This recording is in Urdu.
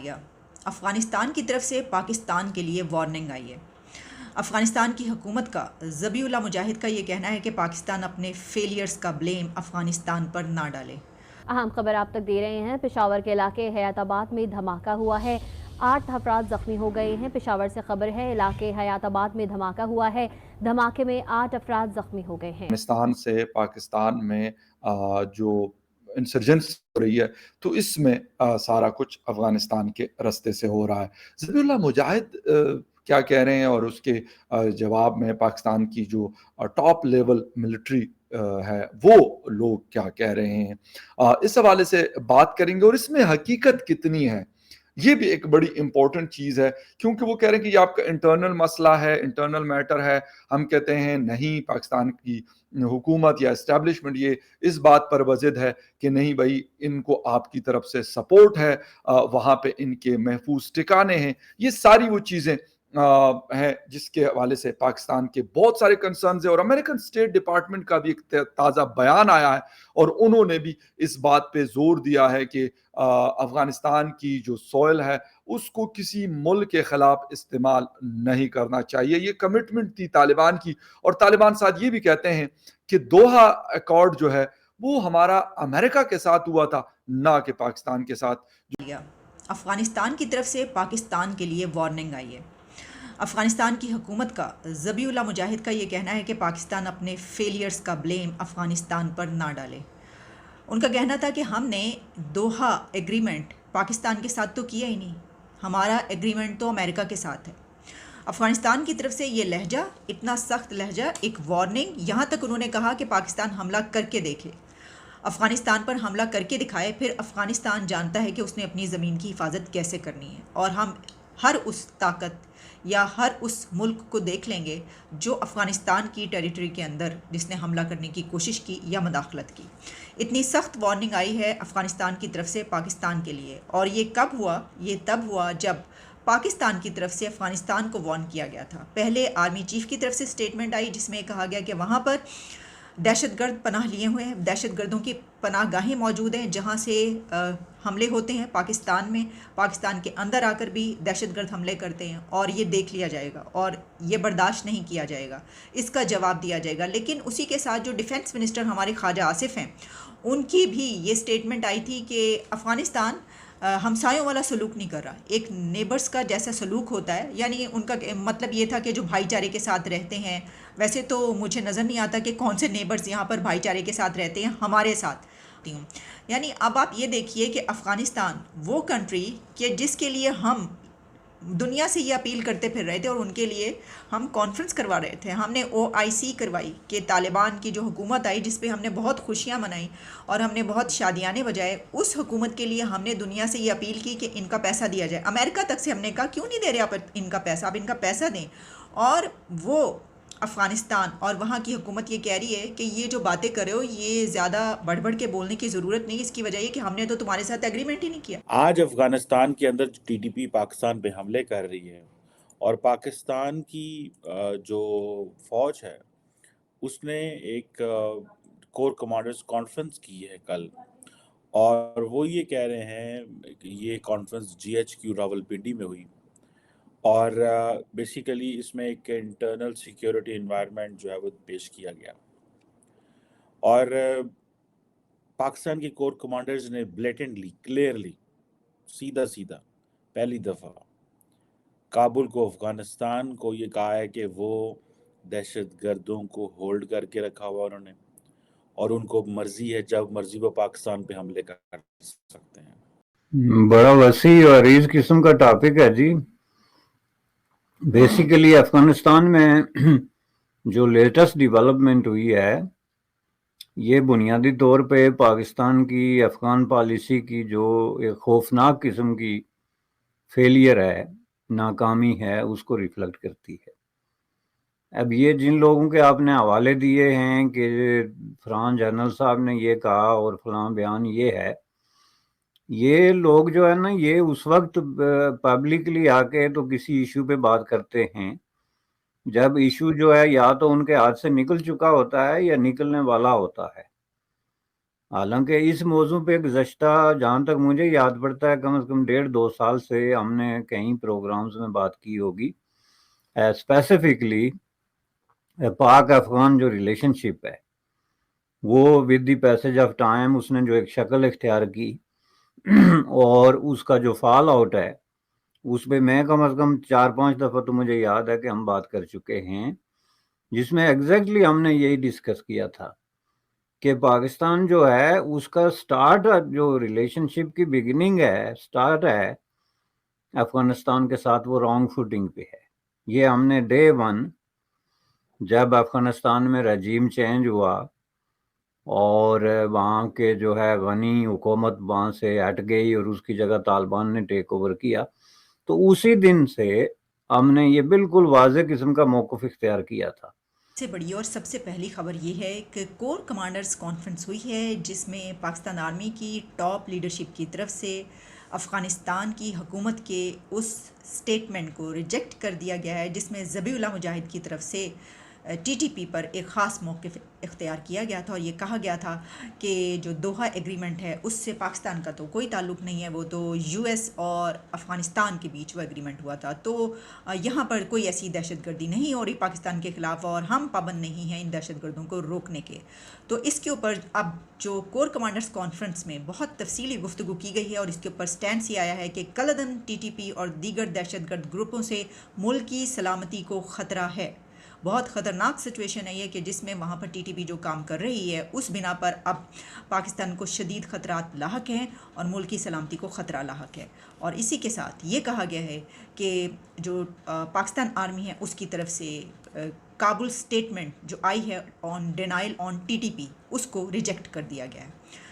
گیا۔ افغانستان کی طرف سے پاکستان کے لیے وارننگ آئی ہے۔ افغانستان کی حکومت کا ذبیح اللہ مجاہد کا یہ کہنا ہے کہ پاکستان اپنے فیلیئرز کا بلیم افغانستان پر نہ ڈالے۔ اہم خبر آپ تک دے رہے ہیں۔ پشاور کے علاقے حیات آباد میں دھماکہ ہوا ہے، 8 افراد زخمی ہو گئے ہیں۔ پشاور سے خبر ہے، علاقے حیات آباد میں دھماکہ ہوا ہے، دھماکے میں 8 افراد زخمی ہو گئے ہیں۔ افغانستان سے پاکستان میں جو انسرجنس ہو رہی ہے تو اس میں سارا کچھ افغانستان کے رستے سے ہو رہا ہے۔ ذبیح اللہ مجاہد کیا کہہ رہے ہیں اور اس کے جواب میں پاکستان کی جو ٹاپ لیول ملٹری ہے وہ لوگ کیا کہہ رہے ہیں، اس حوالے سے بات کریں گے۔ اور اس میں حقیقت کتنی ہے یہ بھی ایک بڑی امپورٹنٹ چیز ہے، کیونکہ وہ کہہ رہے ہیں کہ یہ آپ کا انٹرنل مسئلہ ہے، انٹرنل میٹر ہے۔ ہم کہتے ہیں نہیں، پاکستان کی حکومت یا اسٹیبلشمنٹ یہ اس بات پر وزد ہے کہ نہیں بھائی، ان کو آپ کی طرف سے سپورٹ ہے، وہاں پہ ان کے محفوظ ٹھکانے ہیں۔ یہ ساری وہ چیزیں ہیں جس کے حوالے سے پاکستان کے بہت سارے کنسرنز ہیں، اور امریکن اسٹیٹ ڈپارٹمنٹ کا بھی ایک تازہ بیان آیا ہے اور انہوں نے بھی اس بات پہ زور دیا ہے کہ افغانستان کی جو سوئل ہے اس کو کسی ملک کے خلاف استعمال نہیں کرنا چاہیے۔ یہ کمٹمنٹ تھی طالبان کی، اور طالبان ساتھ یہ بھی کہتے ہیں کہ دوحہ ایکارڈ جو ہے وہ ہمارا امریکہ کے ساتھ ہوا تھا، نہ کہ پاکستان کے ساتھ۔ افغانستان کی طرف سے پاکستان کے لیے وارننگ آئی ہے۔ افغانستان کی حکومت کا ذبیح اللہ مجاہد کا یہ کہنا ہے کہ پاکستان اپنے فیلیئرز کا بلیم افغانستان پر نہ ڈالے۔ ان کا کہنا تھا کہ ہم نے دوحہ ایگریمنٹ پاکستان کے ساتھ تو کیا ہی نہیں، ہمارا ایگریمنٹ تو امریکہ کے ساتھ ہے۔ افغانستان کی طرف سے یہ لہجہ، اتنا سخت لہجہ، ایک وارننگ، یہاں تک انہوں نے کہا کہ پاکستان حملہ کر کے دیکھے، افغانستان پر حملہ کر کے دکھائے، پھر افغانستان جانتا ہے کہ اس نے اپنی زمین کی حفاظت کیسے کرنی ہے، اور ہم ہر اس طاقت یا ہر اس ملک کو دیکھ لیں گے جو افغانستان کی ٹیریٹری کے اندر جس نے حملہ کرنے کی کوشش کی یا مداخلت کی۔ اتنی سخت وارننگ آئی ہے افغانستان کی طرف سے پاکستان کے لیے، اور یہ کب ہوا؟ یہ تب ہوا جب پاکستان کی طرف سے افغانستان کو وارن کیا گیا تھا۔ پہلے آرمی چیف کی طرف سے سٹیٹمنٹ آئی جس میں کہا گیا کہ وہاں پر دہشت گرد پناہ لیے ہوئے ہیں، دہشت گردوں کی پناہ گاہیں موجود ہیں جہاں سے حملے ہوتے ہیں پاکستان میں، پاکستان کے اندر آ کر بھی دہشت گرد حملے کرتے ہیں، اور یہ دیکھ لیا جائے گا اور یہ برداشت نہیں کیا جائے گا، اس کا جواب دیا جائے گا۔ لیکن اسی کے ساتھ جو ڈیفنس منسٹر ہمارے خواجہ آصف ہیں، ان کی بھی یہ سٹیٹمنٹ آئی تھی کہ افغانستان ہمسایوں والا سلوک نہیں کر رہا، ایک نیبرز کا جیسا سلوک ہوتا ہے، یعنی ان کا مطلب یہ تھا کہ جو بھائی چارے کے ساتھ رہتے ہیں۔ ویسے تو مجھے نظر نہیں آتا کہ کون سے نیبرز یہاں پر بھائی چارے کے ساتھ رہتے ہیں ہمارے ساتھ، یعنی اب آپ یہ دیکھیے کہ افغانستان وہ کنٹری کہ جس کے لیے ہم دنیا سے یہ اپیل کرتے پھر رہے تھے، اور ان کے لیے ہم کانفرنس کروا رہے تھے، ہم نے OIC کروائی کہ طالبان کی جو حکومت آئی جس پہ ہم نے بہت خوشیاں منائیں اور ہم نے بہت شادیانے بجائے، اس حکومت کے لیے ہم نے دنیا سے یہ اپیل کی کہ ان کا پیسہ دیا جائے۔ امریکہ تک سے ہم نے کہا کیوں نہیں دے رہے آپ ان کا پیسہ، آپ ان کا پیسہ دیں، اور وہ افغانستان اور وہاں کی حکومت یہ کہہ رہی ہے کہ یہ جو باتیں کر رہے ہو یہ زیادہ بڑھ بڑھ کے بولنے کی ضرورت نہیں، اس کی وجہ یہ کہ ہم نے تو تمہارے ساتھ ایگریمنٹ ہی نہیں کیا۔ آج افغانستان کے اندر TTP پاکستان پہ حملے کر رہی ہے، اور پاکستان کی جو فوج ہے اس نے ایک کور کمانڈرز کانفرنس کی ہے کل، اور وہ یہ کہہ رہے ہیں کہ یہ کانفرنس GHQ راولپنڈی میں ہوئی، اور بیسیکلی اس میں ایک انٹرنل سیکیورٹی انوائرمنٹ جو ہے وہ پیش کیا گیا، اور پاکستان کے کور کمانڈرز نے بلیٹنٹلی کلیئرلی سیدھا پہلی دفعہ کابل کو، افغانستان کو یہ کہا ہے کہ وہ دہشت گردوں کو ہولڈ کر کے رکھا ہوا انہوں نے، اور ان کو مرضی ہے جب مرضی وہ پاکستان پہ حملے کر سکتے ہیں۔ بڑا وسیع اور عریض قسم کا ٹاپک ہے جی۔ بیسیکلی افغانستان میں جو لیٹسٹ ڈیولپمنٹ ہوئی ہے یہ بنیادی طور پہ پاکستان کی افغان پالیسی کی جو ایک خوفناک قسم کی فیلئر ہے، ناکامی ہے، اس کو ریفلیکٹ کرتی ہے۔ اب یہ جن لوگوں کے آپ نے حوالے دیے ہیں کہ فرحان جنرل صاحب نے یہ کہا اور فلاں بیان یہ ہے، یہ لوگ جو ہے نا یہ اس وقت پبلکلی آ کے تو کسی ایشو پہ بات کرتے ہیں جب ایشو جو ہے یا تو ان کے ہاتھ سے نکل چکا ہوتا ہے یا نکلنے والا ہوتا ہے۔ حالانکہ اس موضوع پہ گزشتہ جہاں تک مجھے یاد پڑتا ہے کم از کم 1.5-2 سال سے ہم نے کئی پروگرامز میں بات کی ہوگی اسپیسیفکلی پاک افغان جو ریلیشن شپ ہے وہ with the passage of time اس نے جو ایک شکل اختیار کی اور اس کا جو فال آؤٹ ہے اس پہ میں کم از کم 4-5 دفعہ تو مجھے یاد ہے کہ ہم بات کر چکے ہیں، جس میں ایگزیکٹلی ہم نے یہی ڈسکس کیا تھا کہ پاکستان جو ہے اس کا سٹارٹ جو ریلیشن شپ کی بگننگ ہے، سٹارٹ ہے افغانستان کے ساتھ، وہ رانگ فوٹنگ پہ ہے۔ یہ ہم نے ڈے 1 جب افغانستان میں رجیم چینج ہوا اور وہاں کے جو ہے غنی حکومت وہاں سے ہٹ گئی اور اس کی جگہ طالبان نے ٹیک اوور کیا، تو اسی دن سے ہم نے یہ بالکل واضح قسم کا موقف اختیار کیا تھا۔ سے بڑی اور سب سے پہلی خبر یہ ہے کہ کور کمانڈرز کانفرنس ہوئی ہے جس میں پاکستان آرمی کی ٹاپ لیڈرشپ کی طرف سے افغانستان کی حکومت کے اس سٹیٹمنٹ کو ریجیکٹ کر دیا گیا ہے جس میں ذبیح اللہ مجاہد کی طرف سے ٹی ٹی پی پر ایک خاص موقف اختیار کیا گیا تھا اور یہ کہا گیا تھا کہ جو دوحہ ایگریمنٹ ہے اس سے پاکستان کا تو کوئی تعلق نہیں ہے، وہ تو یو ایس اور افغانستان کے بیچ وہ ایگریمنٹ ہوا تھا، تو یہاں پر کوئی ایسی دہشت گردی نہیں ہو رہی پاکستان کے خلاف اور ہم پابند نہیں ہیں ان دہشت گردوں کو روکنے کے۔ تو اس کے اوپر اب جو کور کمانڈرز کانفرنس میں بہت تفصیلی گفتگو کی گئی ہے اور اس کے اوپر سٹینڈ یہ آیا ہے کہ کلعدم ٹی ٹی پی اور دیگر دہشت گرد گروپوں سے ملک کی سلامتی کو خطرہ ہے۔ بہت خطرناک سچویشن ہے یہ کہ جس میں وہاں پر ٹی ٹی پی جو کام کر رہی ہے اس بنا پر اب پاکستان کو شدید خطرات لاحق ہیں اور ملک کی سلامتی کو خطرہ لاحق ہے۔ اور اسی کے ساتھ یہ کہا گیا ہے کہ جو پاکستان آرمی ہے اس کی طرف سے کابل سٹیٹمنٹ جو آئی ہے on denial on T T P اس کو ریجیکٹ کر دیا گیا ہے۔